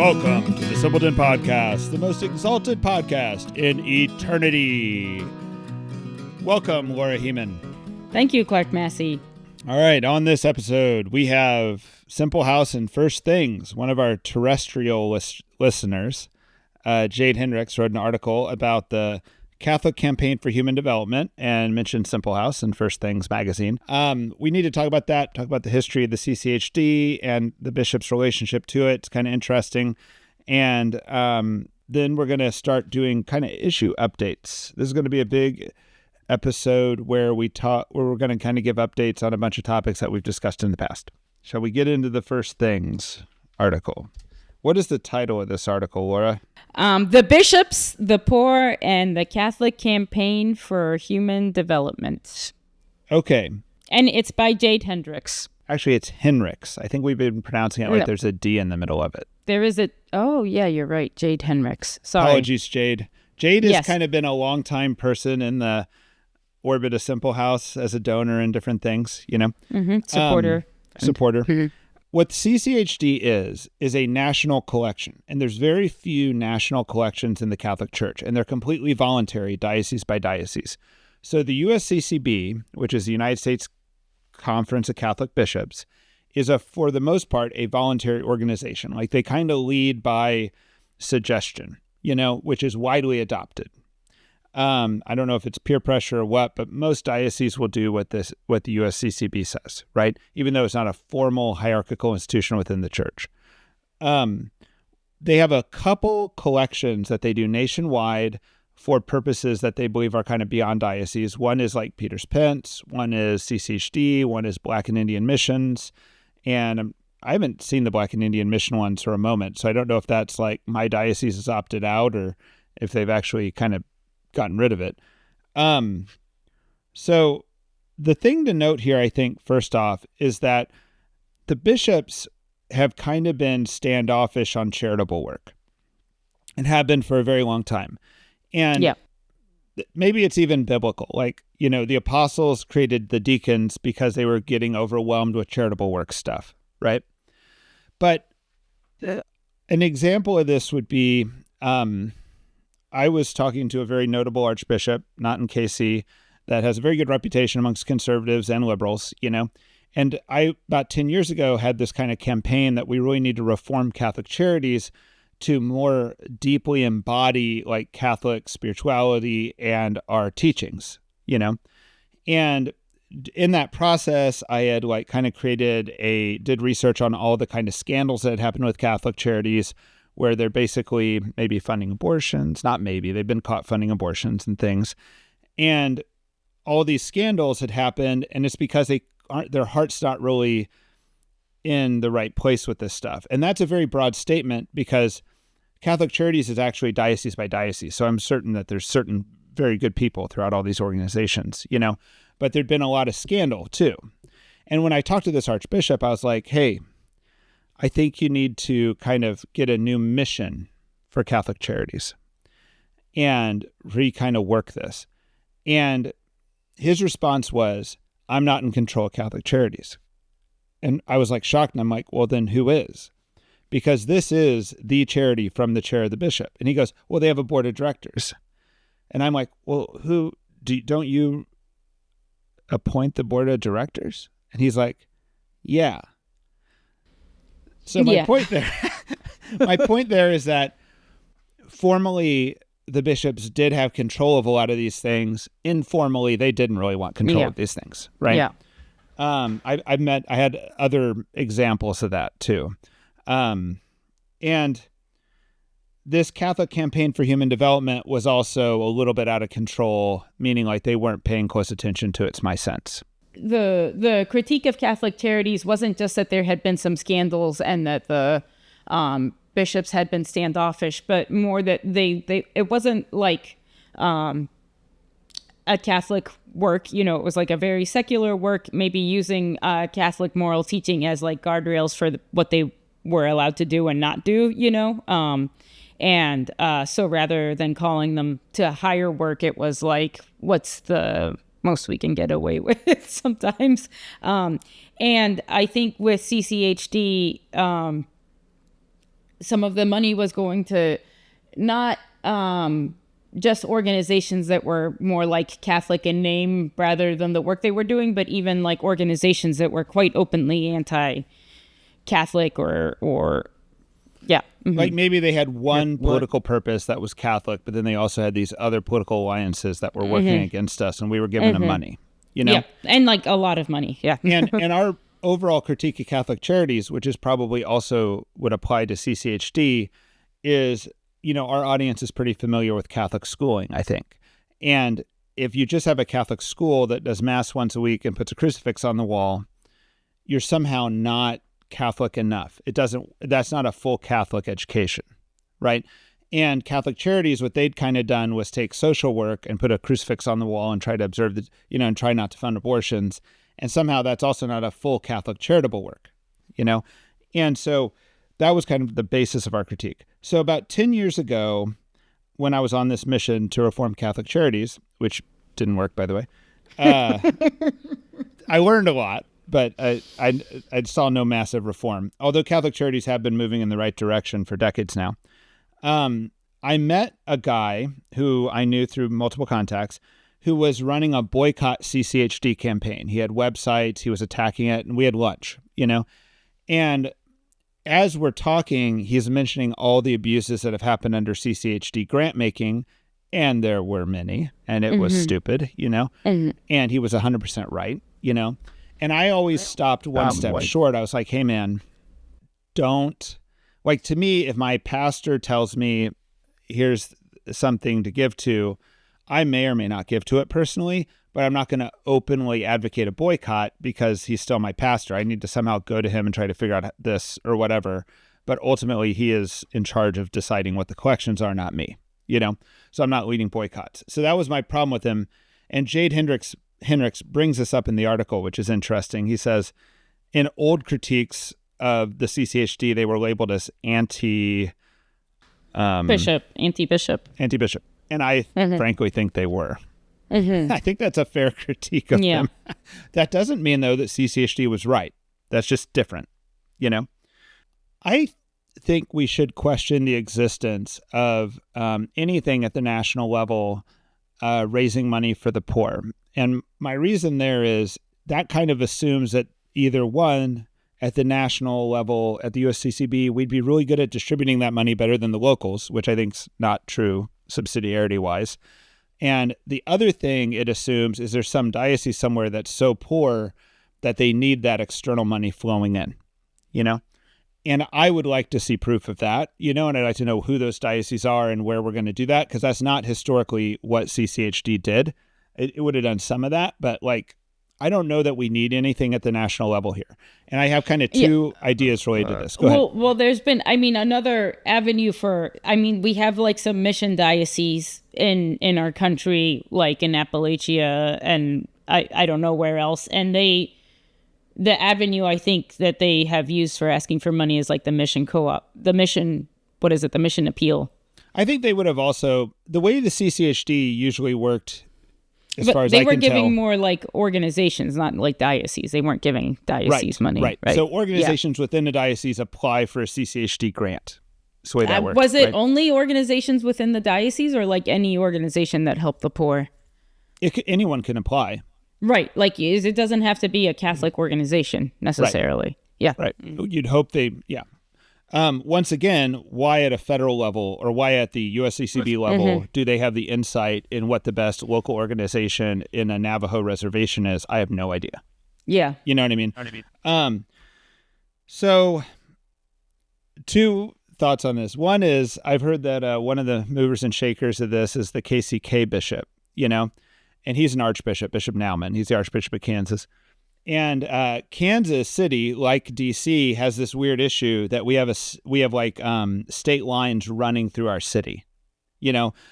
Welcome to the Simpleton Podcast, the most exalted podcast in eternity. Welcome, Laura Hehman. Thank you, Clark Massey. All right, on this episode, we have Simple House and First Things. One of our terrestrial listeners, Jade Hendricks, wrote an article about the Catholic Campaign for Human Development and mentioned Simple House and First Things magazine. We need to talk about that, talk about the history of the CCHD and the bishop's relationship to it. It's kind of interesting. And then we're going to start doing kind of issue updates. This is going to be a big episode where we're going to kind of give updates on a bunch of topics that we've discussed in the past. Shall we get into the First Things article? What is the title of this article, Laura? The Bishops, the Poor, and the Catholic Campaign for Human Development. Okay. And it's by Jade Hendricks. Actually, it's Hendricks. I think we've been pronouncing it like there's a D in the middle of it. There is a... Oh, yeah, you're right. Jade Hendricks. Sorry. Apologies, Jade. Jade has kind of been a long-time person in the orbit of Simple House as a donor and different things, you know? Mm-hmm. Supporter. What CCHD is a national collection, and there's very few national collections in the Catholic Church, and they're completely voluntary, diocese by diocese. So the USCCB, which is the United States Conference of Catholic Bishops, is for the most part, a voluntary organization. Like they kind of lead by suggestion, you know, which is widely adopted. I don't know if it's peer pressure or what, but most dioceses will do what the USCCB says, right? Even though it's not a formal hierarchical institution within the church. They have a couple collections that they do nationwide for purposes that they believe are kind of beyond diocese. One is like Peter's Pence, one is CCHD, one is Black and Indian Missions. And I haven't seen the Black and Indian Mission ones for a moment, so I don't know if that's like my diocese has opted out or if they've actually kind of gotten rid of it. So the thing to note here, I think, first off, is that the bishops have kind of been standoffish on charitable work and have been for a very long time. And maybe it's even biblical. Like, you know, the apostles created the deacons because they were getting overwhelmed with charitable work stuff, right? But an example of this would be, I was talking to a very notable archbishop, not in KC, that has a very good reputation amongst conservatives and liberals, you know. And I, about 10 years ago, had this kind of campaign that we really need to reform Catholic charities to more deeply embody like Catholic spirituality and our teachings, you know. And in that process, I had like kind of did research on all the kind of scandals that had happened with Catholic charities, where they're basically maybe funding abortions, they've been caught funding abortions and things. And all these scandals had happened, and it's because their heart's not really in the right place with this stuff. And that's a very broad statement because Catholic Charities is actually diocese by diocese. So I'm certain that there's certain very good people throughout all these organizations, you know, but there'd been a lot of scandal too. And when I talked to this archbishop, I was like, hey, I think you need to kind of get a new mission for Catholic Charities and kind of work this. And his response was, I'm not in control of Catholic Charities. And I was like shocked. And I'm like, well, then who is? Because this is the charity from the chair of the bishop. And he goes, well, they have a board of directors. And I'm like, well, don't you appoint the board of directors? And he's like, yeah. So my point there is that formally the bishops did have control of a lot of these things. Informally, they didn't really want control of these things, right? Yeah. I had other examples of that too. And this Catholic Campaign for Human Development was also a little bit out of control, meaning like they weren't paying close attention to it, it's my sense. The critique of Catholic Charities wasn't just that there had been some scandals and that the bishops had been standoffish, but more that it wasn't like a Catholic work, you know, it was like a very secular work, maybe using Catholic moral teaching as like guardrails for what they were allowed to do and not do, you know. So rather than calling them to higher work, it was like, what's the most we can get away with sometimes. And I think with CCHD, some of the money was going to not just organizations that were more like Catholic in name rather than the work they were doing, but even like organizations that were quite openly anti-Catholic or yeah. Mm-hmm. Like maybe they had one political purpose that was Catholic, but then they also had these other political alliances that were working against us, and we were giving them money, Yeah, and like a lot of money, yeah. and our overall critique of Catholic charities, which is probably also would apply to CCHD, is, our audience is pretty familiar with Catholic schooling, I think. And if you just have a Catholic school that does Mass once a week and puts a crucifix on the wall, you're somehow not Catholic enough. That's not a full Catholic education, right? And Catholic charities, what they'd kind of done was take social work and put a crucifix on the wall and try to observe and try not to fund abortions. And somehow that's also not a full Catholic charitable work, And so that was kind of the basis of our critique. So about 10 years ago, when I was on this mission to reform Catholic charities, which didn't work, by the way, I learned a lot, but I saw no massive reform, although Catholic charities have been moving in the right direction for decades now. I met a guy who I knew through multiple contacts who was running a boycott CCHD campaign. He had websites, he was attacking it, and we had lunch, And as we're talking, he's mentioning all the abuses that have happened under CCHD grant making, and there were many, and it was stupid, and he was 100% right, And I always stopped one step short. I was like, hey, man, don't, like, to me, if my pastor tells me here's something to give to, I may or may not give to it personally, but I'm not going to openly advocate a boycott because he's still my pastor. I need to somehow go to him and try to figure out this or whatever. But ultimately, he is in charge of deciding what the collections are, not me, So I'm not leading boycotts. So that was my problem with him. And Jade Hendricks brings this up in the article, which is interesting. He says, in old critiques of the CCHD, they were labeled as anti-bishop. And I frankly think they were. I think that's a fair critique of them. That doesn't mean, though, that CCHD was right. That's just different, I think we should question the existence of anything at the national level raising money for the poor. And my reason there is that kind of assumes that either one, at the national level, at the USCCB, we'd be really good at distributing that money better than the locals, which I think's not true subsidiarity-wise. And the other thing it assumes is there's some diocese somewhere that's so poor that they need that external money flowing in, And I would like to see proof of that, and I'd like to know who those dioceses are and where we're going to do that, because that's not historically what CCHD did. It would have done some of that, but I don't know that we need anything at the national level here. And I have kind of two ideas related to this. Go ahead. Well, there's been, another avenue we have some mission dioceses in our country, like in Appalachia and I don't know where else. And the avenue I think that they have used for asking for money is the mission co-op, the mission appeal. I think they would have also, the way the CCHD usually worked, as far as I can tell. They were giving more organizations, not diocese. They weren't giving diocese money. Right. So organizations within the diocese apply for a CCHD grant. That's the way that works. Was it only organizations within the diocese or any organization that helped the poor? Anyone can apply. Right. It doesn't have to be a Catholic organization necessarily. Right. Yeah. Right. You'd hope once again, why at a federal level or why at the USCCB level do they have the insight in what the best local organization in a Navajo reservation is? I have no idea. Yeah. You know what I mean? So two thoughts on this. One is I've heard that one of the movers and shakers of this is the KCK bishop, and he's an archbishop, Bishop Naumann. He's the Archbishop of Kansas. And Kansas City, like D.C., has this weird issue that we have state lines running through our city,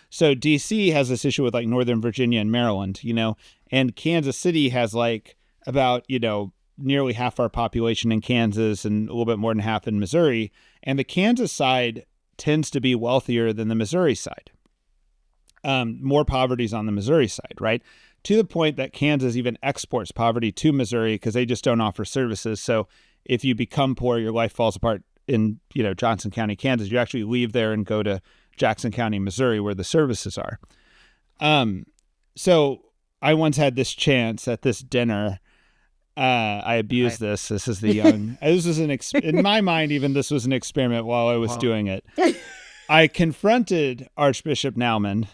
So D.C. has this issue with Northern Virginia and Maryland, and Kansas City has about nearly half our population in Kansas and a little bit more than half in Missouri, and the Kansas side tends to be wealthier than the Missouri side. More poverty is on the Missouri side, right? To the point that Kansas even exports poverty to Missouri because they just don't offer services. So if you become poor, your life falls apart in, Johnson County, Kansas. You actually leave there and go to Jackson County, Missouri, where the services are. So I once had this chance at this dinner. I abused this. This is the young. This was in my mind, even this was an experiment while I was doing it. I confronted Archbishop Naumann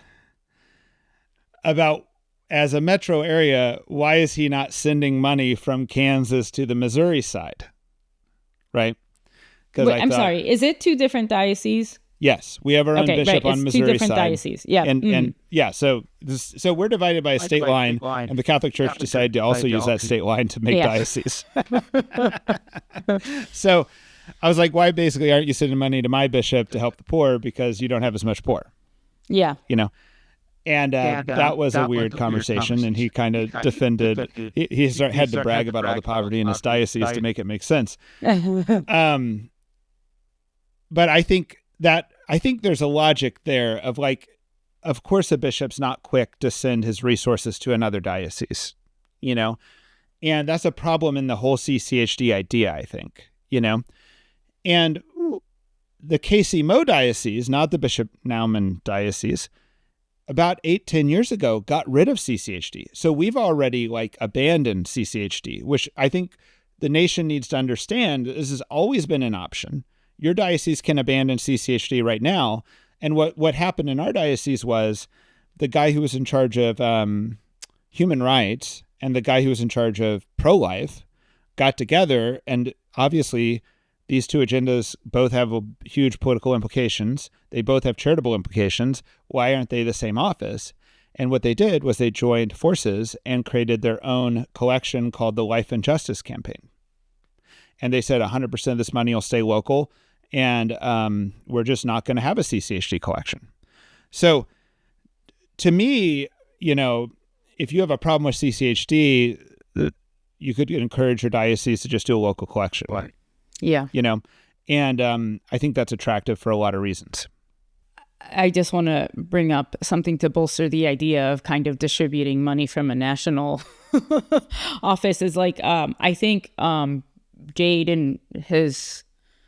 about, as a metro area, why is he not sending money from Kansas to the Missouri side? Right? I'm sorry. Is it two different dioceses? Yes, we have our own bishop on Missouri two different side. Dioceses. Yeah, and so we're divided by a state line, and the Catholic Church decided to also use that state line to make dioceses. So I was like, why basically aren't you sending money to my bishop to help the poor, because you don't have as much poor? Yeah, And that was a weird conversation, and he kind of defended. He had to brag about all the poverty in his diocese to make it make sense. But I think there's a logic there of of course, a bishop's not quick to send his resources to another diocese, and that's a problem in the whole CCHD idea, I think, and the KC-Mo diocese, not the Bishop Naumann diocese, about 8-10 years ago, got rid of CCHD. So we've already abandoned CCHD, which I think the nation needs to understand. This has always been an option. Your diocese can abandon CCHD right now. And what happened in our diocese was the guy who was in charge of human rights and the guy who was in charge of pro-life got together, and obviously these two agendas both have huge political implications. They both have charitable implications. Why aren't they the same office? And what they did was they joined forces and created their own collection called the Life and Justice Campaign. And they said 100% of this money will stay local, and we're just not going to have a CCHD collection. So to me, if you have a problem with CCHD, you could encourage your diocese to just do a local collection. Right. Yeah. And I think that's attractive for a lot of reasons. I just want to bring up something to bolster the idea of kind of distributing money from a national office is I think Jade in his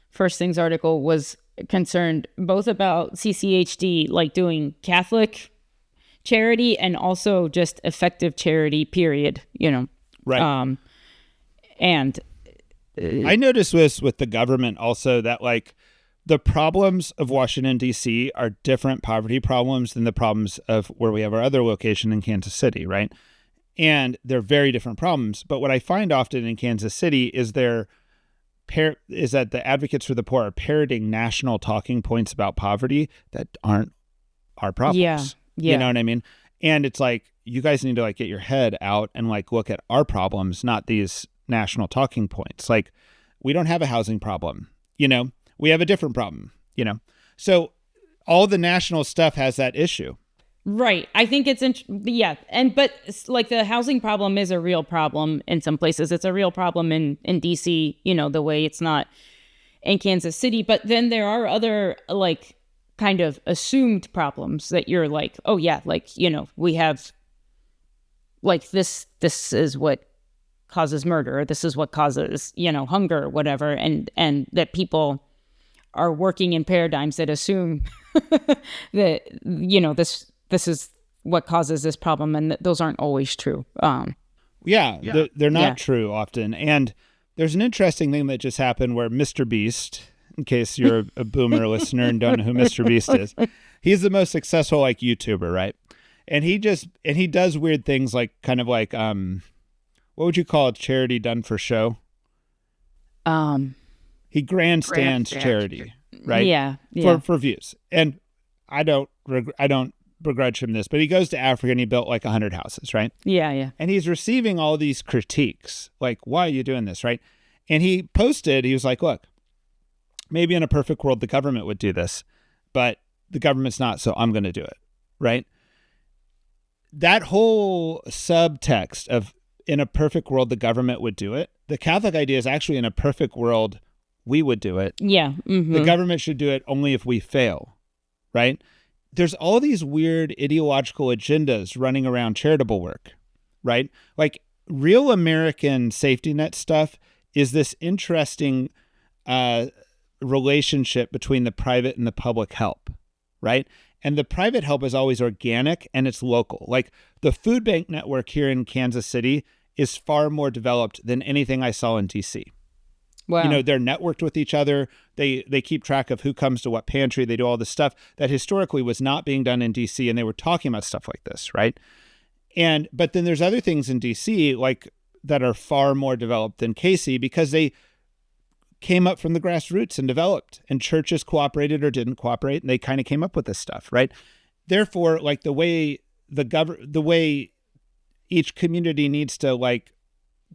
First Things article was concerned both about CCHD, doing Catholic charity and also just effective charity, period, Right. And I noticed this with the government also, that the problems of Washington, D.C. are different poverty problems than the problems of where we have our other location in Kansas City, right? And they're very different problems. But what I find often in Kansas City is is that the advocates for the poor are parroting national talking points about poverty that aren't our problems. Yeah. You know what I mean? And it's you guys need to get your head out and look at our problems, not these national talking points. We don't have a housing problem, we have a different problem, so all the national stuff has that issue. Right. I think it's, but the housing problem is a real problem in some places. It's a real problem in DC, the way it's not in Kansas City. But then there are other kind of assumed problems that you're oh yeah, we have this is what causes murder, or this is what causes, hunger, or whatever. And that people are working in paradigms that assume that, this is what causes this problem, and those aren't always true. They're not true often. And there's an interesting thing that just happened where Mr. Beast, in case you're a boomer listener and don't know who Mr. Beast is, he's the most successful YouTuber, right? And he does weird things what would you call a charity done for show? He grandstands charity, right? Yeah. For views. And I don't begrudge him this, but he goes to Africa and he built 100 houses, right? Yeah. And he's receiving all these critiques, why are you doing this, right? And he was look, maybe in a perfect world the government would do this, but the government's not, so I'm going to do it, right? That whole subtext of in a perfect world the government would do it, the Catholic idea is actually in a perfect world we would do it. Yeah. Mm-hmm. The government should do it only if we fail, right? There's all these weird ideological agendas running around charitable work, right? Real American safety net stuff is this interesting relationship between the private and the public help, right? And the private help is always organic and it's local. Like the food bank network here in Kansas City is far more developed than anything I saw in DC. Wow. You know, they're networked with each other. They keep track of who comes to what pantry. They do all this stuff that historically was not being done in DC, and they were talking about stuff like this, right? But then there's other things in DC like that are far more developed than KC because they came up from the grassroots and developed, and churches cooperated or didn't cooperate, and they kind of came up with this stuff, right? Therefore, like the way each community needs to like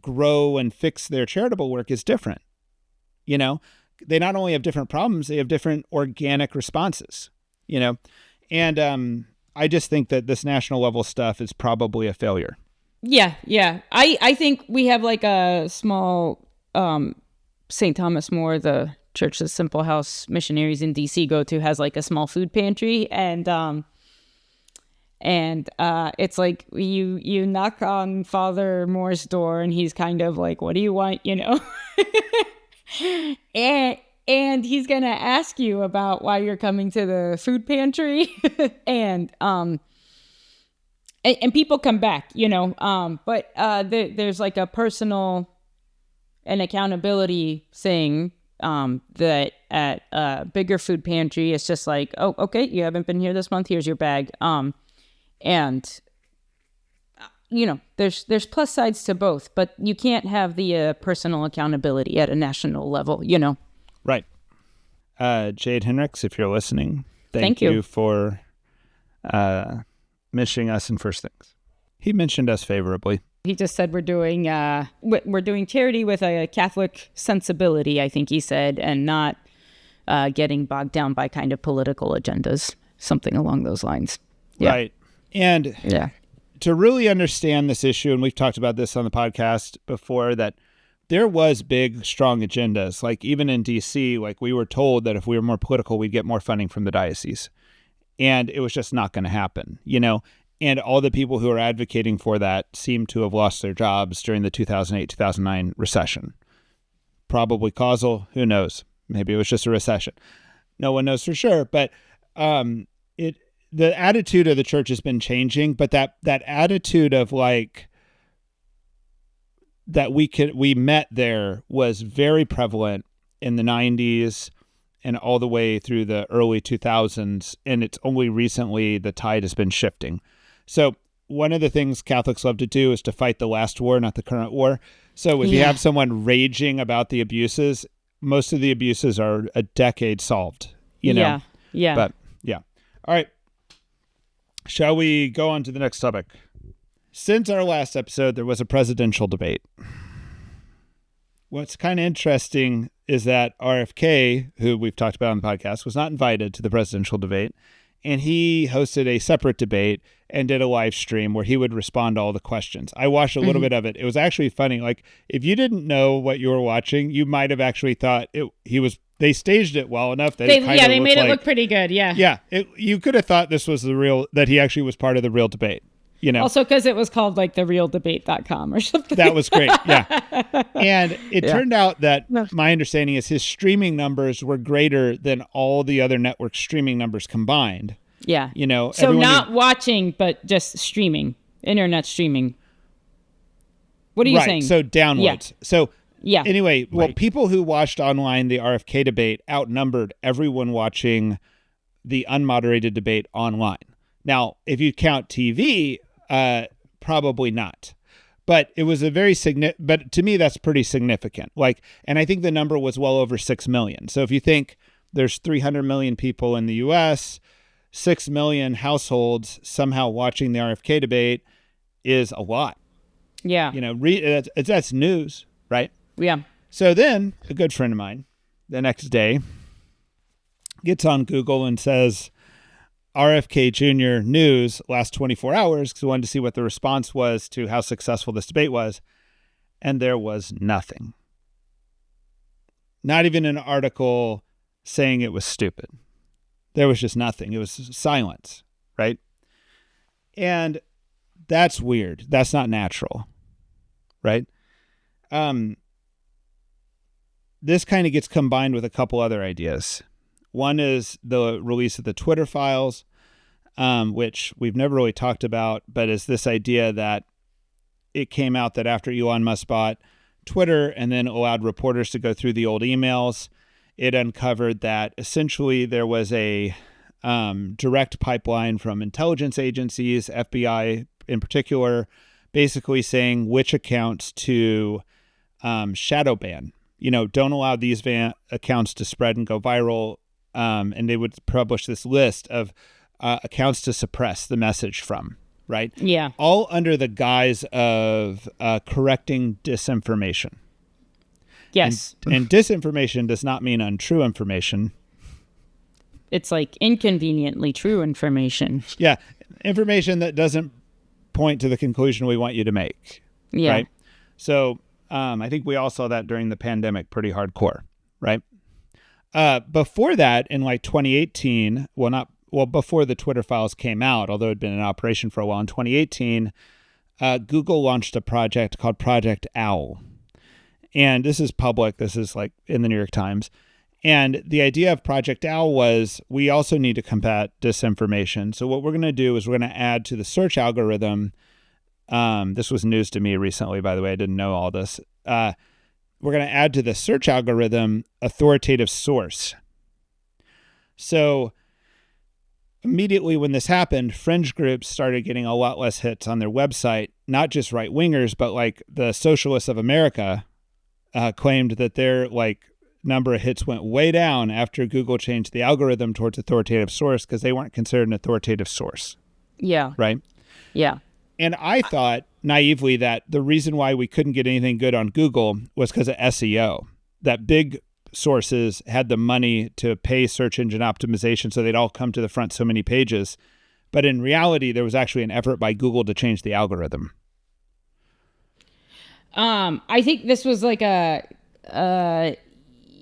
grow and fix their charitable work is different. You know, they not only have different problems, they have different organic responses, you know, and I just think that this national level stuff is probably a failure. Yeah. I think we have like a small St. Thomas More, the church that Simple House missionaries in DC go to, has like a small food pantry, and it's like you knock on Father Moore's door and he's kind of like, what do you want, you know? and he's gonna ask you about why you're coming to the food pantry, and people come back, you know, but there's like a personal and accountability thing that at a bigger food pantry, it's just like, oh, okay, you haven't been here this month, here's your bag, and you know, there's plus sides to both, but you can't have the personal accountability at a national level, you know. Right. Jade Henricks, if you're listening, thank you for mentioning us in First Things. He mentioned us favorably. He just said we're doing charity with a Catholic sensibility, I think he said, and not getting bogged down by kind of political agendas, something along those lines. Yeah. Right. And to really understand this issue, and we've talked about this on the podcast before, that there was big, strong agendas. Like even in DC, like we were told that if we were more political, we'd get more funding from the diocese. And it was just not going to happen, you know? And all the people who are advocating for that seem to have lost their jobs during the 2008-2009 recession. Probably causal, who knows? Maybe it was just a recession. No one knows for sure, but the attitude of the church has been changing, but that attitude of like that we met there was very prevalent in the 90s and all the way through the early 2000s, and it's only recently the tide has been shifting. So one of the things Catholics love to do is to fight the last war, not the current war. So if you have someone raging about the abuses, most of the abuses are a decade solved, you know? Yeah. But yeah. All right. Shall we go on to the next topic? Since our last episode, there was a presidential debate. What's kind of interesting is that RFK, who we've talked about on the podcast, was not invited to the presidential debate. And he hosted a separate debate and did a live stream where he would respond to all the questions. I watched a little bit of it. It was actually funny. Like, if you didn't know what you were watching, you might have actually thought they staged it well enough that they made it look pretty good. Yeah. Yeah. You could have thought this was that he actually was part of the real debate. You know, also because it was called like therealdebate.com or something. That was great. Yeah. And it turned out that my understanding is his streaming numbers were greater than all the other network streaming numbers combined. Yeah. You know, so not watching, but just streaming, internet streaming. What are you saying? So downloads. Yeah. So anyway, well, right. People who watched online the RFK debate outnumbered everyone watching the unmoderated debate online. Now, if you count TV, probably not. But it was but to me, that's pretty significant. Like, and I think the number was well over 6 million. So if you think there's 300 million people in the US, 6 million households somehow watching the RFK debate is a lot. Yeah. You know, that's news, right? Yeah. So then a good friend of mine the next day gets on Google and says, RFK Jr. news last 24 hours, because we wanted to see what the response was to how successful this debate was. And there was nothing. Not even an article saying it was stupid. There was just nothing. It was silence, right? And that's weird. That's not natural, right? this kind of gets combined with a couple other ideas. One is the release of the Twitter files, which we've never really talked about, but is this idea that it came out that after Elon Musk bought Twitter and then allowed reporters to go through the old emails, it uncovered that essentially there was a direct pipeline from intelligence agencies, FBI in particular, basically saying which accounts to shadow ban. Don't allow these accounts to spread and go viral. And they would publish this list of accounts to suppress the message from, right? Yeah. All under the guise of correcting disinformation. Yes. And disinformation does not mean untrue information. It's like inconveniently true information. Yeah. Information that doesn't point to the conclusion we want you to make. Yeah. Right? So I think we all saw that during the pandemic pretty hardcore, right? Before that, in like 2018, before the Twitter files came out, although it had been in operation for a while, in 2018, Google launched a project called Project Owl. And this is public. This is like in the New York Times. And the idea of Project Owl was we also need to combat disinformation. So what we're going to do is we're going to add to the search algorithm. This was news to me recently, by the way. I didn't know all this. We're going to add to the search algorithm authoritative source. So immediately when this happened, fringe groups started getting a lot less hits on their website, not just right-wingers, but like the Socialists of America claimed that their number of hits went way down after Google changed the algorithm towards authoritative source because they weren't considered an authoritative source. Yeah. Right? Yeah. And I thought naively that the reason why we couldn't get anything good on Google was because of SEO, that big sources had the money to pay search engine optimization so they'd all come to the front so many pages. But in reality, there was actually an effort by Google to change the algorithm. I think this was like a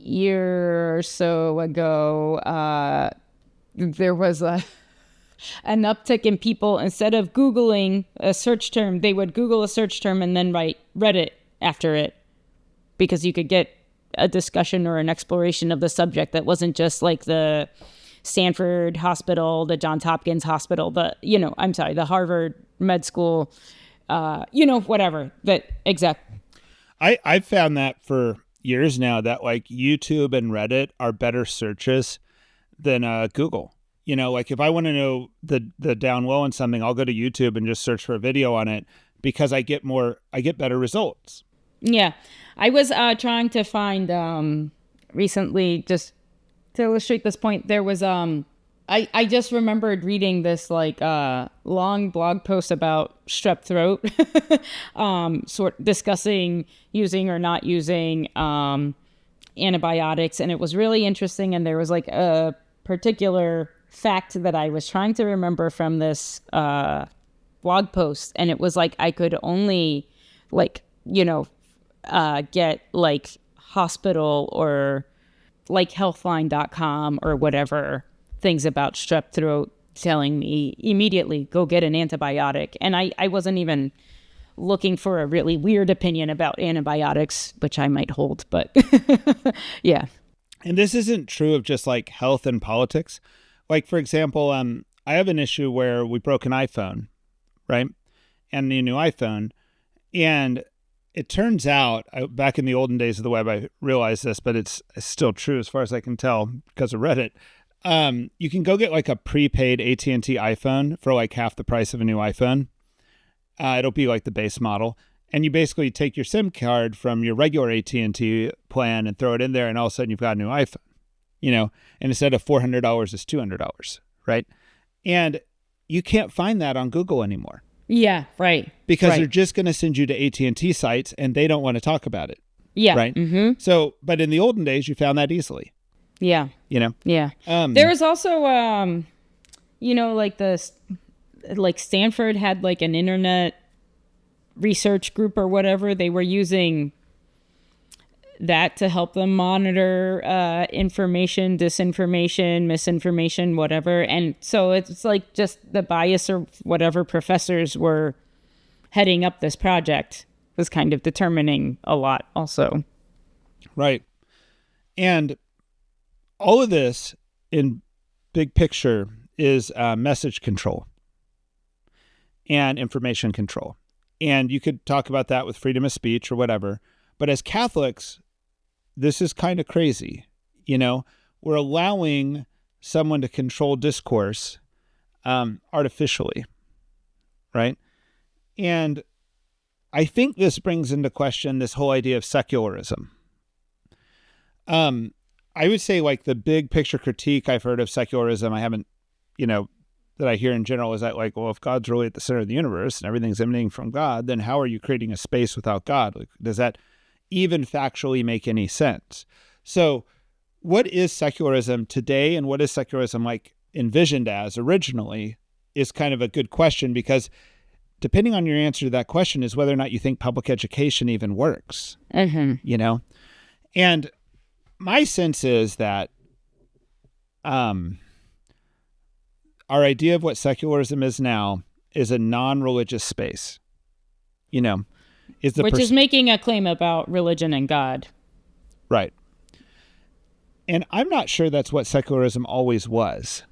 year or so ago. There was an uptick in people, instead of Googling a search term, they would Google a search term and then write Reddit after it, because you could get a discussion or an exploration of the subject that wasn't just like the Stanford Hospital, the Johns Hopkins Hospital, the Harvard Med School, whatever. That exact. I've found that for years now that like YouTube and Reddit are better searches than Google. If I want to know the down low on something, I'll go to YouTube and just search for a video on it because I get better results. Yeah. I was trying to find recently, just to illustrate this point, there was I just remembered reading this long blog post about strep throat, discussing using or not using antibiotics, and it was really interesting. And there was like a particular fact that I was trying to remember from this blog post, and it was like I could only get like hospital or like healthline.com or whatever things about strep throat telling me immediately go get an antibiotic. And I wasn't even looking for a really weird opinion about antibiotics, which I might hold, but yeah. And this isn't true of just like health and politics. Like, for example, I have an issue where we broke an iPhone, right? And a new iPhone. And it turns out, back in the olden days of the web, I realized this, but it's still true as far as I can tell because of Reddit. You can go get like a prepaid AT&T iPhone for like half the price of a new iPhone. It'll be like the base model. And you basically take your SIM card from your regular AT&T plan and throw it in there, and all of a sudden you've got a new iPhone. And instead of $400, it's $200, right? And you can't find that on Google anymore. Yeah, right. Because they're just going to send you to AT&T sites, and they don't want to talk about it. Yeah. Right? Mm-hmm. So, but in the olden days, you found that easily. Yeah. Yeah. There was also, like Stanford had like an internet research group or whatever. They were using that to help them monitor information, disinformation, misinformation, whatever. And so it's like just the bias or whatever professors were heading up this project was kind of determining a lot also. Right. And all of this in big picture is message control and information control. And you could talk about that with freedom of speech or whatever. But as Catholics, this is kind of crazy. We're allowing someone to control discourse artificially, right? And I think this brings into question this whole idea of secularism. I would say like the big picture critique I've heard of secularism, I haven't, that I hear in general is that like, well, if God's really at the center of the universe and everything's emanating from God, then how are you creating a space without God? Like, does that even factually make any sense? So what is secularism today and what is secularism like envisioned as originally is kind of a good question, because depending on your answer to that question is whether or not you think public education even works, And my sense is that our idea of what secularism is now is a non-religious space, which is making a claim about religion and God. Right. And I'm not sure that's what secularism always was.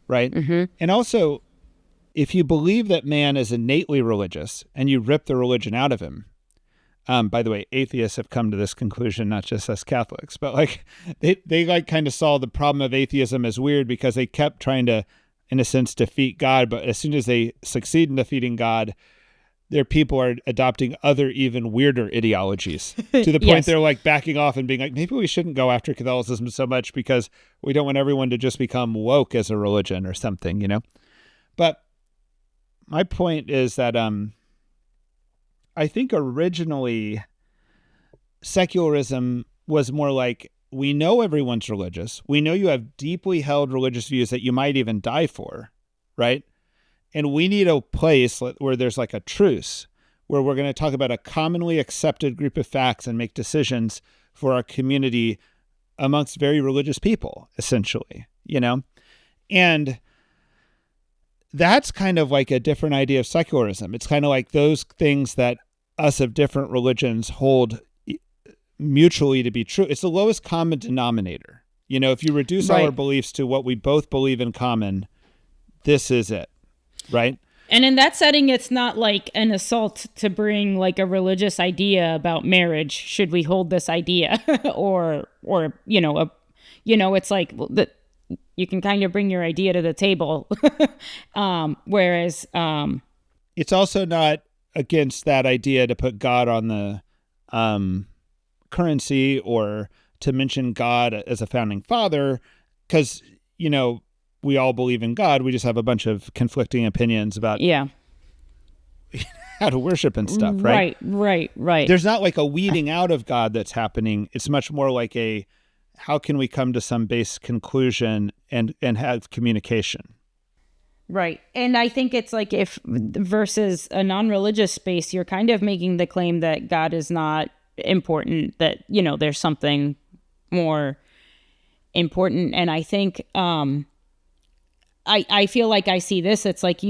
Right. And also, if you believe that man is innately religious and you rip the religion out of him, by the way, atheists have come to this conclusion, not just us Catholics, but like they like kind of saw the problem of atheism as weird because they kept trying to, in a sense, defeat God. But as soon as they succeed in defeating God, their people are adopting other even weirder ideologies to the point Yes. they're like backing off and being like, maybe we shouldn't go after Catholicism so much because we don't want everyone to just become woke as a religion or something, But my point is that I think originally secularism was more like, we know everyone's religious. We know you have deeply held religious views that you might even die for, right? And we need a place where there's like a truce, where we're going to talk about a commonly accepted group of facts and make decisions for our community amongst very religious people, essentially, And that's kind of like a different idea of secularism. It's kind of like those things that us of different religions hold mutually to be true. It's the lowest common denominator. If you reduce all our beliefs to what we both believe in common, this is it, right? And in that setting, it's not like an assault to bring like a religious idea about marriage. Should we hold this idea? or it's like that. You can kind of bring your idea to the table. Whereas it's also not against that idea to put God on the currency or to mention God as a founding father, because, we all believe in God. We just have a bunch of conflicting opinions about how to worship and stuff, right? Right. There's not like a weeding out of God that's happening. It's much more like how can we come to some base conclusion and have communication? Right. And I think it's like if versus a non-religious space, you're kind of making the claim that God is not important, that, there's something more important. And I think I feel like I see this. It's like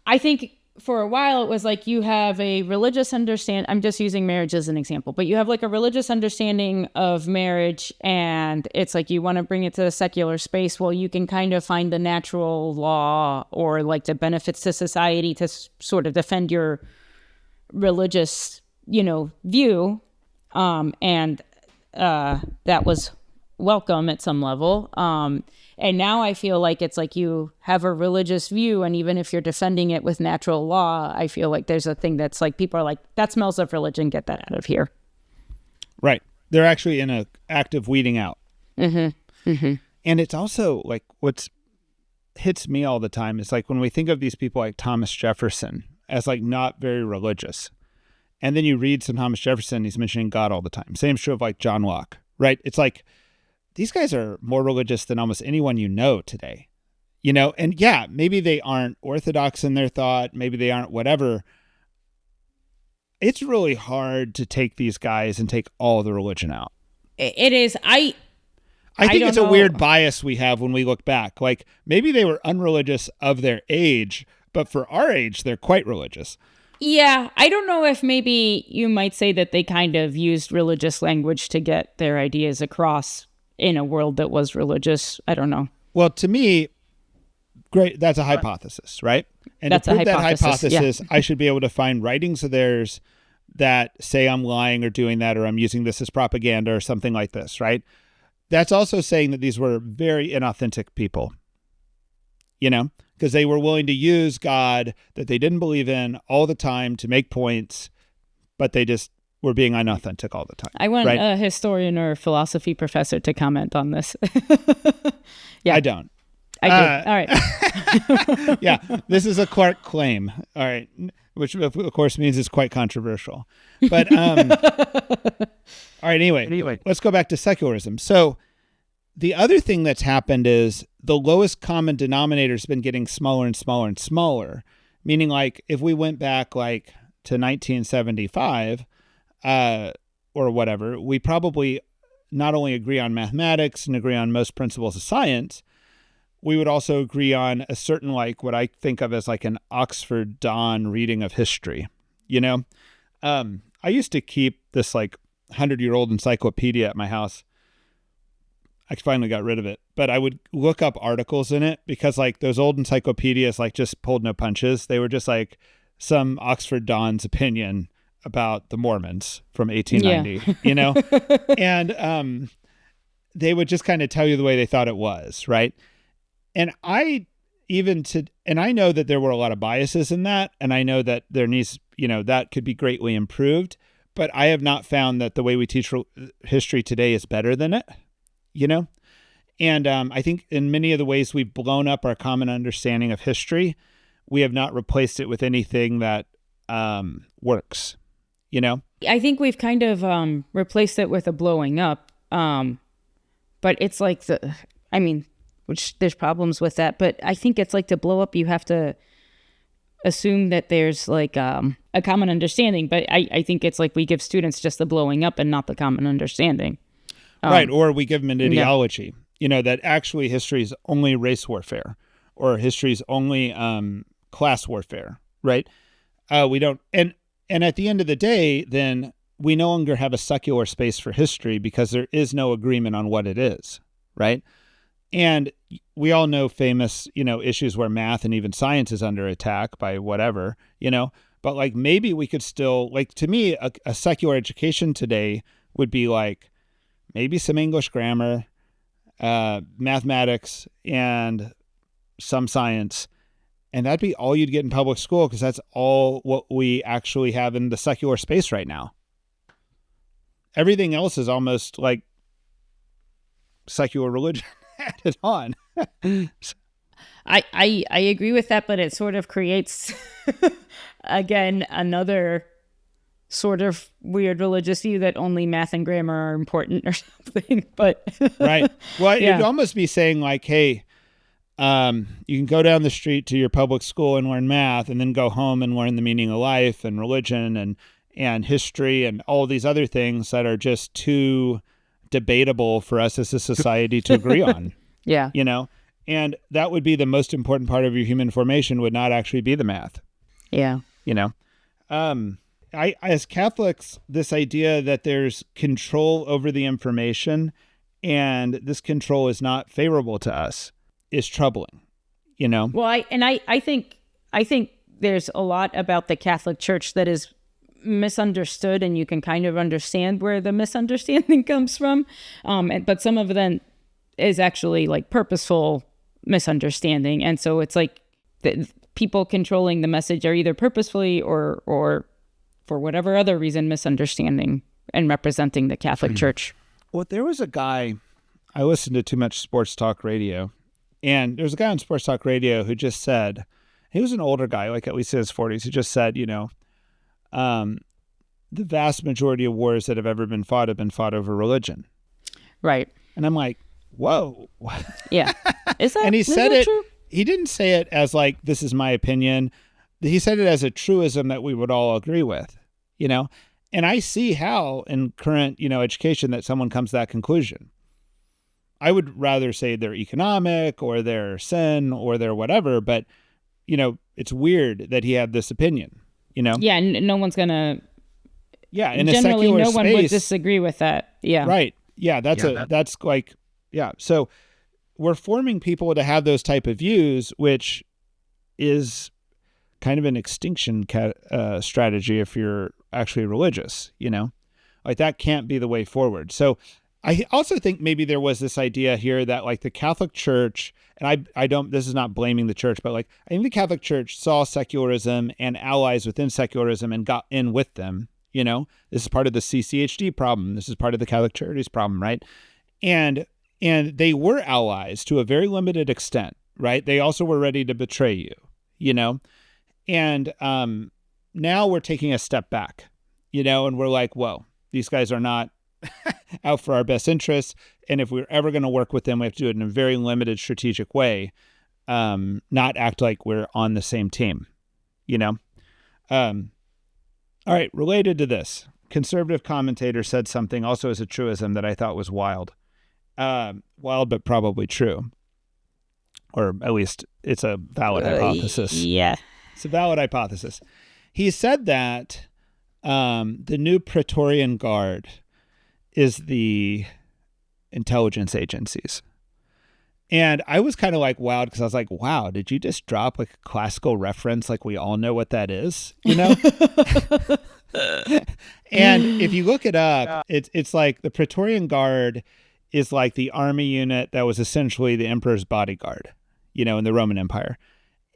I think for a while it was like you have a religious understanding. I'm just using marriage as an example, but you have like a religious understanding of marriage, and it's like you want to bring it to the secular space. Well, you can kind of find the natural law or like the benefits to society to sort of defend your religious, view. And that was welcome at some level. And now I feel like it's like you have a religious view, and even if you're defending it with natural law, I feel like there's a thing that's like, people are like, that smells of religion, get that out of here. Right. They're actually in an act of weeding out. And it's also like what hits me all the time is like when we think of these people like Thomas Jefferson as like not very religious, and then you read some Thomas Jefferson, he's mentioning God all the time. Same true of like John Locke, right? It's like, these guys are more religious than almost anyone today, and yeah, maybe they aren't orthodox in their thought. Maybe they aren't whatever. It's really hard to take these guys and take all the religion out. It is. I think it's a weird bias we have when we look back. Like maybe they were unreligious of their age, but for our age, they're quite religious. Yeah, I don't know if maybe you might say that they kind of used religious language to get their ideas across in a world that was religious. I don't know. Well, to me, great. That's a hypothesis, right? And That's to prove a that hypothesis, I should be able to find writings of theirs that say I'm lying or doing that, or I'm using this as propaganda or something like this, right? That's also saying that these were very inauthentic people, because they were willing to use God that they didn't believe in all the time to make points, but they just were being unauthentic all the time. I want right? a historian or a philosophy professor to comment on this. Yeah, I don't. I do. All right. Yeah, this is a Clark claim. All right, which of course means it's quite controversial. But all right. Anyway, let's go back to secularism. So the other thing that's happened is the lowest common denominator has been getting smaller and smaller and smaller. Meaning, like, if we went back like to 1975 or whatever, we probably not only agree on mathematics and agree on most principles of science, we would also agree on a certain, like, what I think of as like an Oxford Don reading of history. I used to keep this like 100-year-old encyclopedia at my house. I finally got rid of it, but I would look up articles in it because like those old encyclopedias like just pulled no punches. They were just like some Oxford Don's opinion about the Mormons from 1890, and they would just kind of tell you the way they thought it was, right? And I know that there were a lot of biases in that, and I know that there needs, that could be greatly improved, but I have not found that the way we teach history today is better than it, And I think in many of the ways we've blown up our common understanding of history, we have not replaced it with anything that works, I think we've kind of replaced it with a blowing up, but it's like which there's problems with that, but I think it's like to blow up, you have to assume that there's like a common understanding, but I think it's like we give students just the blowing up and not the common understanding. Right, or we give them an ideology, that actually history is only race warfare or history is only class warfare, right? We don't, and at the end of the day, then we no longer have a secular space for history because there is no agreement on what it is, right? And we all know famous, issues where math and even science is under attack by whatever, but like maybe we could still, like, to me, a secular education today would be like maybe some English grammar, mathematics, and some science. And that'd be all you'd get in public school because that's all what we actually have in the secular space right now. Everything else is almost like secular religion added on. I agree with that, but it sort of creates, again, another sort of weird religious view that only math and grammar are important or something. But right. Well, it'd almost be saying like, hey, you can go down the street to your public school and learn math and then go home and learn the meaning of life and religion and history and all these other things that are just too debatable for us as a society to agree on. Yeah. And that would be the most important part of your human formation would not actually be the math. Yeah. As Catholics, this idea that there's control over the information and this control is not favorable to us is troubling, Well, I think there's a lot about the Catholic Church that is misunderstood, and you can kind of understand where the misunderstanding comes from. But some of them is actually like purposeful misunderstanding. And so it's like the people controlling the message are either purposefully or for whatever other reason, misunderstanding and representing the Catholic Church. Well, there was a guy, I listened to too much sports talk radio, and there was a guy on sports talk radio who just said, he was an older guy, like at least in his 40s, who just said, the vast majority of wars that have ever been fought have been fought over religion. Right. And I'm like, whoa. Yeah. Is that, and he said that it, true? He didn't say it as like, this is my opinion. He said it as a truism that we would all agree with, and I see how in current, education that someone comes to that conclusion. I would rather say they're economic or they're sin or they're whatever, but, it's weird that he had this opinion, Yeah, no one's gonna. Yeah, in generally, a secular no one would space, disagree with that. Yeah, right? Yeah, that's like, yeah. So we're forming people to have those type of views, which is kind of an extinction strategy if you're actually religious. Like that can't be the way forward. So I also think maybe there was this idea here that like the Catholic Church, and I don't, this is not blaming the church, but like I think the Catholic Church saw secularism and allies within secularism and got in with them. This is part of the CCHD problem. This is part of the Catholic Charities problem, right? And they were allies to a very limited extent, right? They also were ready to betray you, And now we're taking a step back, and we're like, whoa, these guys are not out for our best interests. And if we're ever going to work with them, we have to do it in a very limited strategic way, not act like we're on the same team, All right, related to this, conservative commentator said something also as a truism that I thought was wild. Wild, but probably true. Or at least it's a valid hypothesis. Yeah. It's a valid hypothesis. He said that the new Praetorian Guard is the intelligence agencies. And I was kind of like wowed because I was like, wow, did you just drop like a classical reference? Like we all know what that is, And if you look it up, it's like the Praetorian Guard is like the army unit that was essentially the emperor's bodyguard, in the Roman Empire.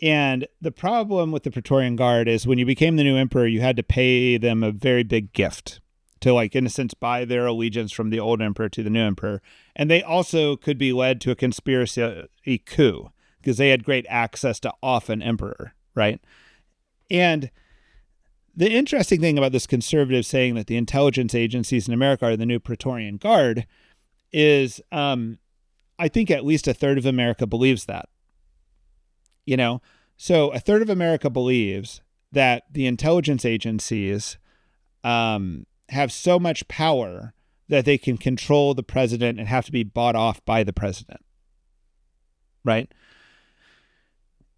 And the problem with the Praetorian Guard is when you became the new emperor, you had to pay them a very big gift to, like, in a sense, buy their allegiance from the old emperor to the new emperor. And they also could be led to a conspiracy coup because they had great access to off an emperor, right? And the interesting thing about this conservative saying that the intelligence agencies in America are the new Praetorian Guard is I think at least a third of America believes that. So a third of America believes that the intelligence agencies have so much power that they can control the president and have to be bought off by the president. Right?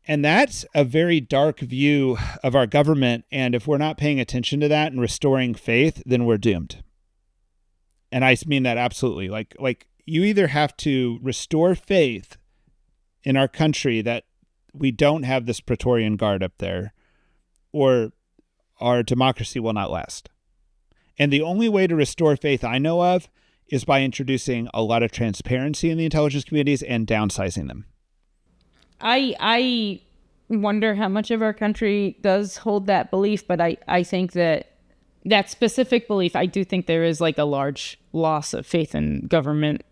And that's a very dark view of our government. And if we're not paying attention to that and restoring faith, then we're doomed. And I mean that absolutely. Like you either have to restore faith in our country that we don't have this Praetorian Guard up there, or our democracy will not last. And the only way to restore faith I know of is by introducing a lot of transparency in the intelligence communities and downsizing them. I wonder how much of our country does hold that belief, but I think that specific belief, I do think there is like a large loss of faith in government.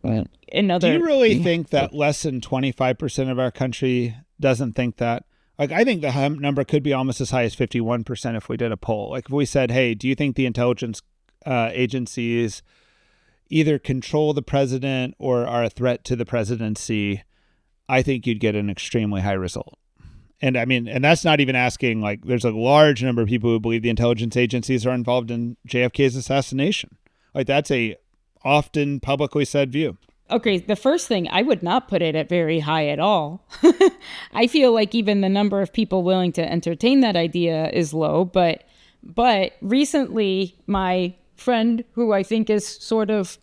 Do you really think that less than 25% of our country doesn't think that? Like, I think the number could be almost as high as 51% if we did a poll. Like, if we said, hey, do you think the intelligence agencies either control the president or are a threat to the presidency? I think you'd get an extremely high result. And I mean, and that's not even asking, like, there's a large number of people who believe the intelligence agencies are involved in JFK's assassination. Like, that's a often publicly said view. Okay, the first thing, I would not put it at very high at all. I feel like even the number of people willing to entertain that idea is low. But recently, my friend, who I think is sort of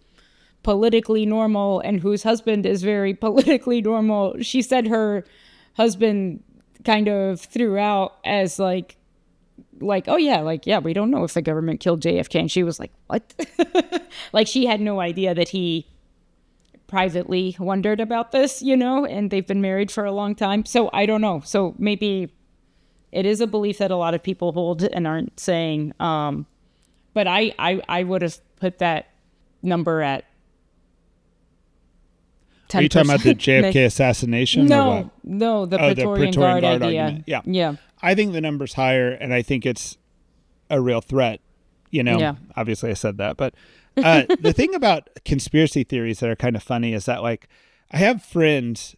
politically normal and whose husband is very politically normal, she said her husband kind of threw out as like, oh yeah, we don't know if the government killed JFK. And she was like, what? Like, she had no idea that he privately wondered about this, and they've been married for a long time. So I don't know. So maybe it is a belief that a lot of people hold and aren't saying, but I would have put that number at 10%. Are you talking about the JFK assassination? No, the Praetorian Guard idea. Argument. Yeah. I think the number's higher, and I think it's a real threat. Yeah. Obviously I said that, but the thing about conspiracy theories that are kind of funny is that, like, I have friends,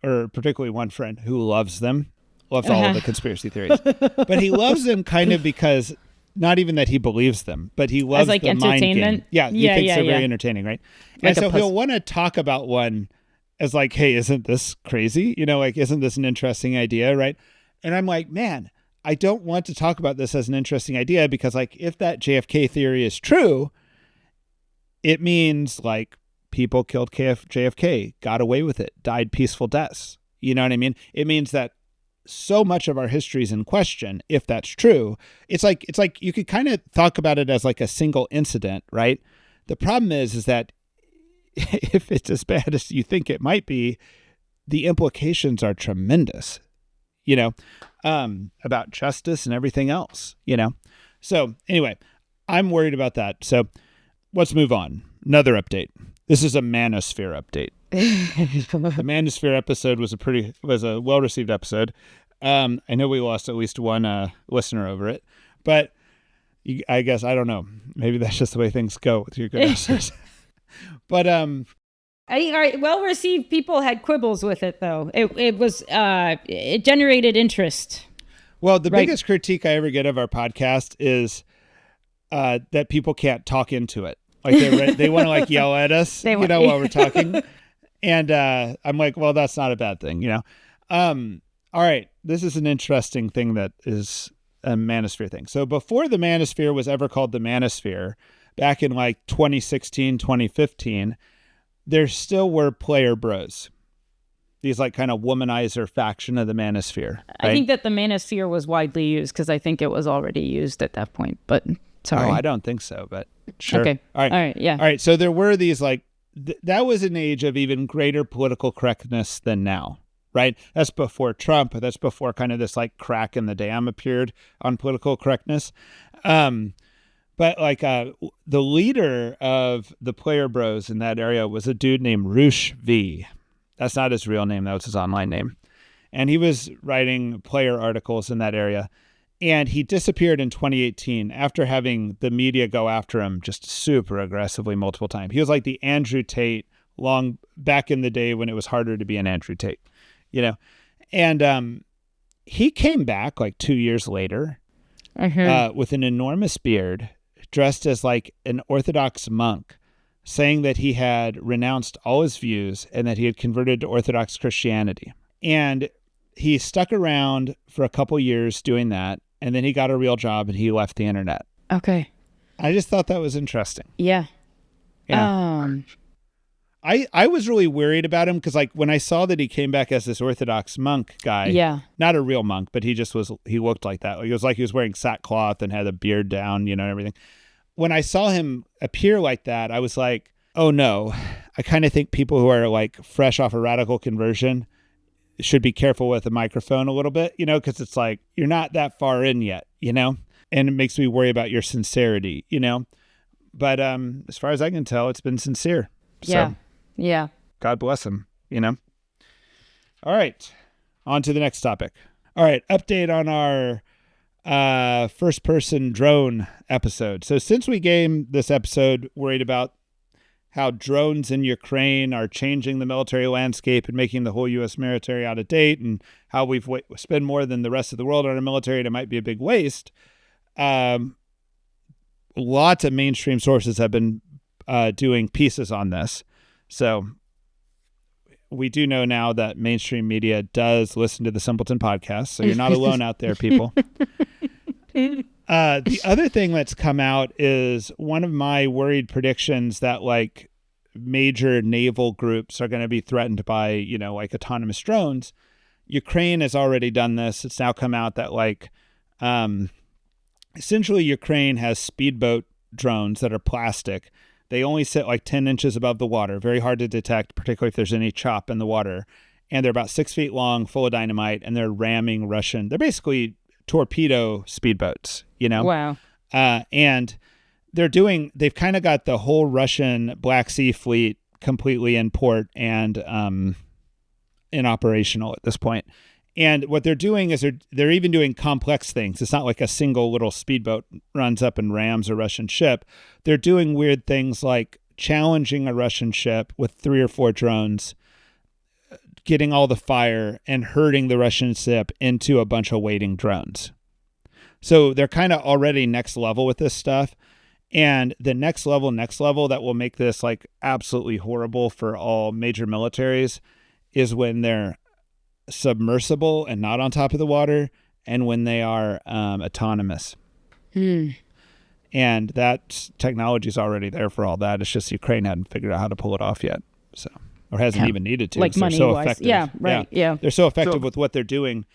or particularly one friend, who loves all of the conspiracy theories, but he loves them kind of because not even that he believes them, but he loves like the mind game. Yeah, he thinks they're very entertaining, right? Like, and so he'll want to talk about one as like, hey, isn't this crazy? Like, isn't this an interesting idea, right? And I'm like, man, I don't want to talk about this as an interesting idea because, like, if that JFK theory is true, it means, like, people killed JFK, got away with it, died peaceful deaths. You know what I mean? It means that so much of our history is in question. If that's true, it's like you could kind of talk about it as like a single incident, right? The problem is that if it's as bad as you think it might be, the implications are tremendous, about justice and everything else, So anyway, I'm worried about that. So let's move on. Another update. This is a manosphere update. The manosphere episode was a well-received episode. I know we lost at least one listener over it, but I guess, I don't know. Maybe that's just the way things go with your good listeners. But well-received people had quibbles with it, though. It generated interest. Well, the biggest critique I ever get of our podcast is that people can't talk into it. Like they want to like yell at us, while we're talking. And I'm like, well, that's not a bad thing, All right, this is an interesting thing that is a manosphere thing. So before the manosphere was ever called the manosphere, back in like 2016, 2015, there still were player bros. These like kind of womanizer faction of the manosphere. Right? I think that the manosphere was widely used because I think it was already used at that point, but sorry. Oh, I don't think so, but sure. Okay. All right. Yeah. All right. So there were these like, that was an age of even greater political correctness than now, right? That's before Trump. That's before kind of this like crack in the dam appeared on political correctness. But like the leader of the player bros in that area was a dude named Roosh V. That's not his real name. That was his online name. And he was writing player articles in that area. And he disappeared in 2018 after having the media go after him just super aggressively multiple times. He was like the Andrew Tate long back in the day when it was harder to be an Andrew Tate, And he came back like 2 years later with an enormous beard, dressed as like an Orthodox monk, saying that he had renounced all his views and that he had converted to Orthodox Christianity. And he stuck around for a couple years doing that. And then he got a real job and he left the internet. Okay. I just thought that was interesting. Yeah. I was really worried about him because like when I saw that he came back as this Orthodox monk guy, not a real monk, but he looked like that. It was like he was wearing sackcloth and had a beard down, and everything. When I saw him appear like that, I was like, oh no, I kind of think people who are like fresh off a radical conversion should be careful with a microphone a little bit, because it's like, you're not that far in yet, and it makes me worry about your sincerity, but as far as I can tell, it's been sincere. So, yeah. God bless him, All right. On to the next topic. All right. Update on our first person drone episode. So since we came this episode worried about how drones in Ukraine are changing the military landscape and making the whole U.S. military out of date, and how we've spent more than the rest of the world on our military, and it might be a big waste. Lots of mainstream sources have been doing pieces on this. So we do know now that mainstream media does listen to the Simpleton Podcast, so you're not alone out there, people. The other thing that's come out is one of my worried predictions that like major naval groups are going to be threatened by, like autonomous drones. Ukraine has already done this. It's now come out that like, essentially Ukraine has speedboat drones that are plastic. They only sit like 10 inches above the water, very hard to detect, particularly if there's any chop in the water. And they're about 6 feet long, full of dynamite, and they're ramming Russian. They're basically torpedo speedboats, Wow. And they've kind of got the whole Russian Black Sea fleet completely in port and in operational at this point. And what they're doing is they're even doing complex things. It's not like a single little speedboat runs up and rams a Russian ship. They're doing weird things like challenging a Russian ship with 3 or 4 drones, getting all the fire and herding the Russian ship into a bunch of waiting drones. So they're kind of already next level with this stuff. And the next level that will make this like absolutely horrible for all major militaries is when they're submersible and not on top of the water, and when they are autonomous. And that technology is already there for all that. It's just Ukraine hadn't figured out how to pull it off yet, so or hasn't even needed to. Like they're so money-wise. effective. Yeah, right. Yeah. They're so effective with what they're doing.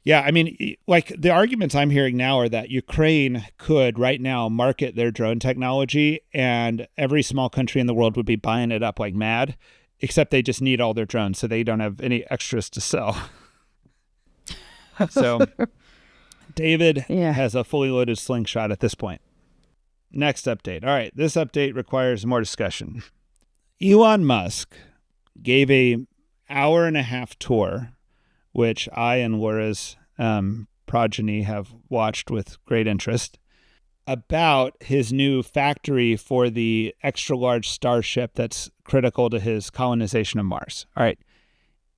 Yeah, I mean, like the arguments I'm hearing now are that Ukraine could right now market their drone technology and every small country in the world would be buying it up like mad, except they just need all their drones, so they don't have any extras to sell. So David has a fully loaded slingshot at this point. Next update. All right, this update requires more discussion. Elon Musk gave a hour-and-a-half tour, which I and Laura's progeny have watched with great interest, about his new factory for the extra-large starship that's critical to his colonization of Mars. All right.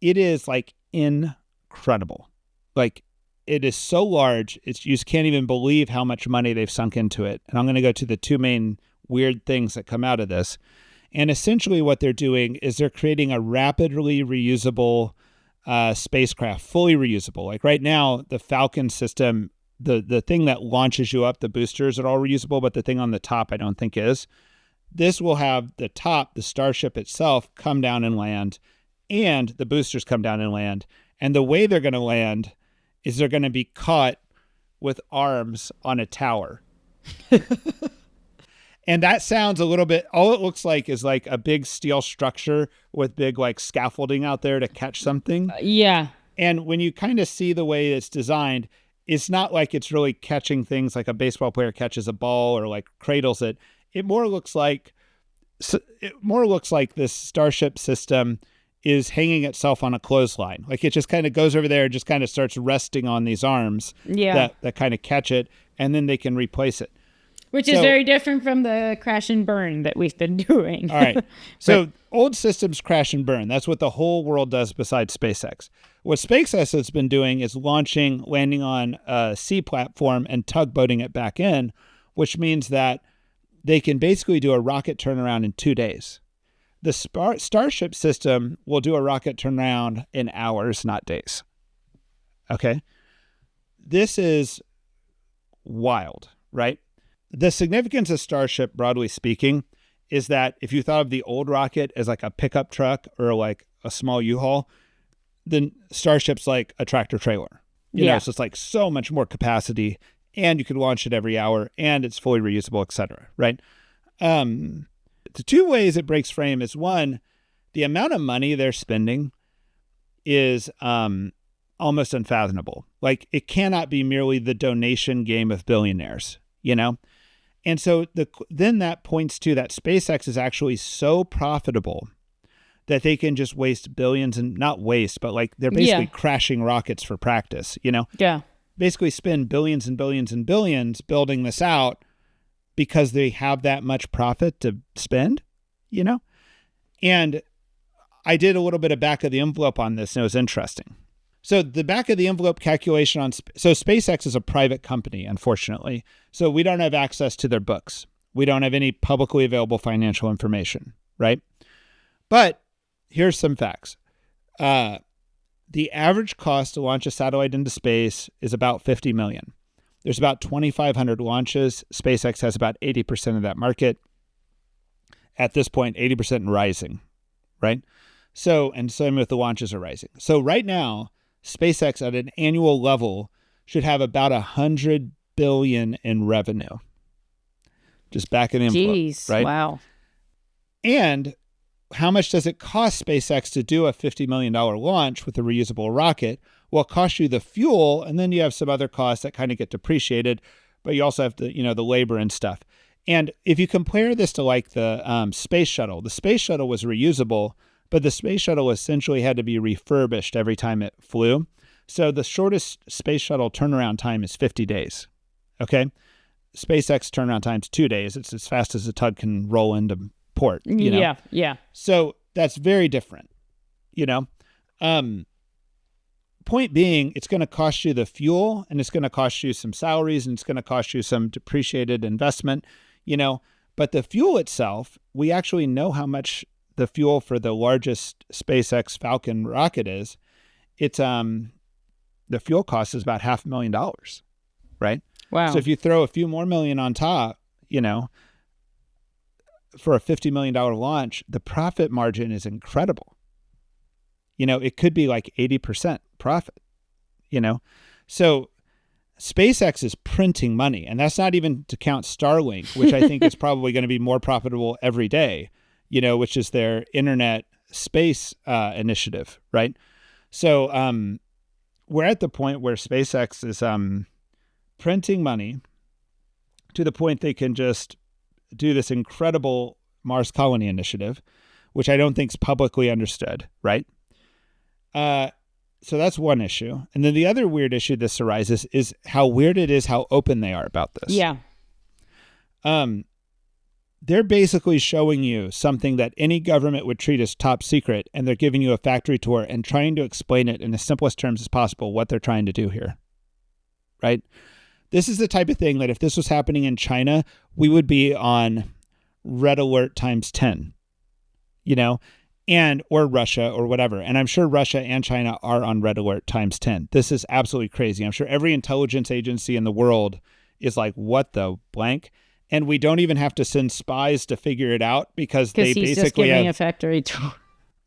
It is, like, incredible. Like, it is so large, you just can't even believe how much money they've sunk into it. And I'm going to go to the two main weird things that come out of this. And essentially what they're doing is they're creating a rapidly reusable spacecraft, fully reusable. Like right now, the Falcon system, the thing that launches you up, the boosters are all reusable, but the thing on the top I don't think is. This will have the top, the Starship itself, come down and land, and the boosters come down and land. And the way they're going to land is they're going to be caught with arms on a tower. And that sounds a little bit, all it looks like is like a big steel structure with big like scaffolding out there to catch something. Yeah. And when you kind of see the way it's designed, it's not like it's really catching things like a baseball player catches a ball or like cradles it. It more looks like this Starship system is hanging itself on a clothesline. Like it just kind of goes over there and just kind of starts resting on these arms that kind of catch it, and then they can replace it. Which is very different from the crash and burn that we've been doing. All right. So old systems crash and burn. That's what the whole world does besides SpaceX. What SpaceX has been doing is landing on a sea platform and tugboating it back in, which means that they can basically do a rocket turnaround in 2 days. The Starship system will do a rocket turnaround in hours, not days. Okay? This is wild, right? The significance of Starship, broadly speaking, is that if you thought of the old rocket as like a pickup truck or like a small U-Haul, then Starship's like a tractor trailer. You know, so it's like so much more capacity, and you could launch it every hour, and it's fully reusable, et cetera, right? The two ways it breaks frame is, one, the amount of money they're spending is almost unfathomable. Like it cannot be merely the donation game of billionaires, you know? And so then that points to that SpaceX is actually so profitable that they can just waste billions and not waste, but like they're basically crashing rockets for practice, you know? Yeah. Basically spend billions and billions and billions building this out because they have that much profit to spend, you know? And I did a little bit of back of the envelope on this, and it was interesting. So the back of the envelope calculation so SpaceX is a private company, unfortunately. So we don't have access to their books. We don't have any publicly available financial information, right? But here's some facts. The average cost to launch a satellite into space is about $50 million. There's about 2,500 launches. SpaceX has about 80% of that market. At this point, 80% and rising, right? So, and same with the launches are rising. So right now, SpaceX at an annual level should have about $100 billion in revenue. Just back in the envelope. Jeez, right? Wow. And how much does it cost SpaceX to do a $50 million launch with a reusable rocket? Well, it costs you the fuel, and then you have some other costs that kind of get depreciated, but you also have the labor and stuff. And if you compare this to like the space shuttle was reusable, but the space shuttle essentially had to be refurbished every time it flew. So the shortest space shuttle turnaround time is 50 days. Okay. SpaceX turnaround time is 2 days. It's as fast as a tug can roll into port, you know? Yeah. So that's very different, you know? Point being, it's going to cost you the fuel, and it's going to cost you some salaries, and it's going to cost you some depreciated investment, you know? But the fuel itself, we actually know how much the fuel for the largest SpaceX Falcon rocket is. It's the fuel cost is about $500,000, right? Wow. So if you throw a few more million on top, for a $50 million launch, the profit margin is incredible. It could be like 80% profit, So SpaceX is printing money, and that's not even to count Starlink, which I think is probably going to be more profitable every day, which is their internet space initiative, right? So we're at the point where SpaceX is printing money to the point they can just do this incredible Mars colony initiative, which I don't think is publicly understood, right? So that's one issue. And then the other weird issue this arises is how weird it is how open they are about this. Yeah. They're basically showing you something that any government would treat as top secret, and they're giving you a factory tour and trying to explain it in the simplest terms as possible what they're trying to do here, right? This is the type of thing that if this was happening in China, we would be on red alert times 10, or Russia or whatever. And I'm sure Russia and China are on red alert times 10. This is absolutely crazy. I'm sure every intelligence agency in the world is like, what the blank? And we don't even have to send spies to figure it out because they basically just giving a factory tour.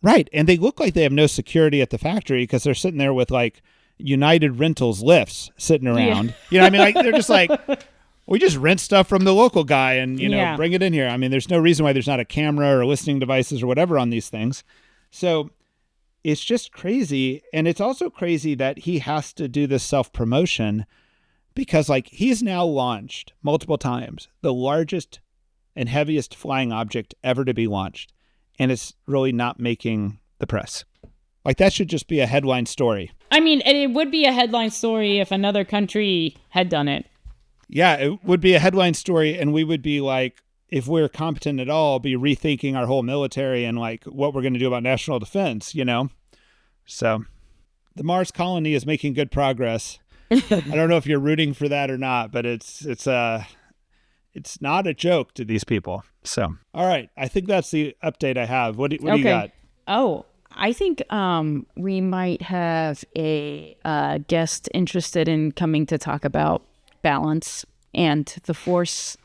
Right. And they look like they have no security at the factory because they're sitting there with like United Rentals lifts sitting around. Yeah. They're just like, we just rent stuff from the local guy and, bring it in here. There's no reason why there's not a camera or listening devices or whatever on these things. So it's just crazy. And it's also crazy that he has to do this self-promotion because he's now launched multiple times the largest and heaviest flying object ever to be launched. And it's really not making the press. That should just be a headline story. It would be a headline story if another country had done it. Yeah, it would be a headline story, and we would be if we're competent at all, be rethinking our whole military and what we're going to do about national defense, So the Mars colony is making good progress. I don't know if you're rooting for that or not, but it's not a joke to these people. So, all right, I think that's the update I have. What do you got? Oh, I think we might have a guest interested in coming to talk about balance and the Force.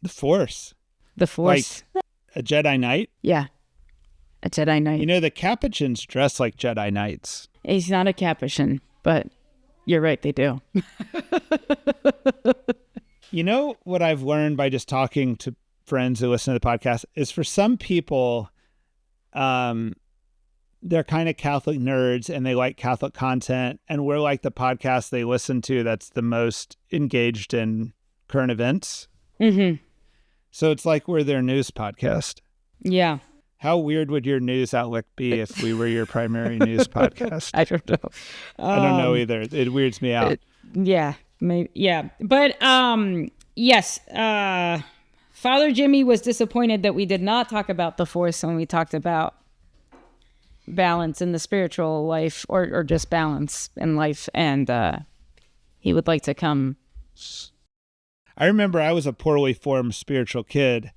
The Force? The Force. A Jedi Knight? Yeah, a Jedi Knight. The Capuchins dress like Jedi Knights. He's not a Capuchin, but you're right, they do. What I've learned by just talking to friends who listen to the podcast is for some people, they're kind of Catholic nerds and they like Catholic content. And we're like the podcast they listen to that's the most engaged in current events. Mm-hmm. So it's like we're their news podcast. Yeah. How weird would your news outlook be if we were your primary news podcast? I don't know. I don't know either. It weirds me out. Maybe. Yeah. But yes. Father Jimmy was disappointed that we did not talk about the Force when we talked about balance in the spiritual life or just balance in life. And he would like to come. I remember I was a poorly formed spiritual kid.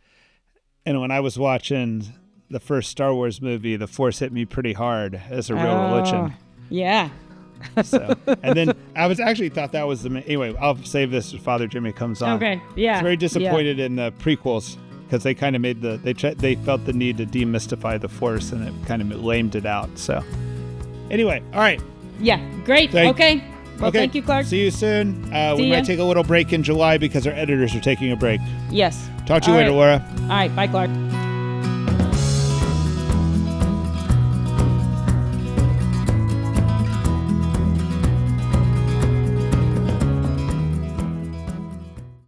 And when I was watching the first Star Wars movie, the Force hit me pretty hard as a real religion. Yeah. So, and then I was actually thought that was anyway, I'll save this if Father Jimmy comes on. Okay. Yeah. I was very disappointed in the prequels because they kind of made they felt the need to demystify the Force and it kind of lamed it out. So anyway, all right. Yeah. Great. Okay. Well, okay. Thank you, Clark. See you soon. We might take a little break in July because our editors are taking a break. Yes. Talk to you later, Laura. All right. Bye, Clark.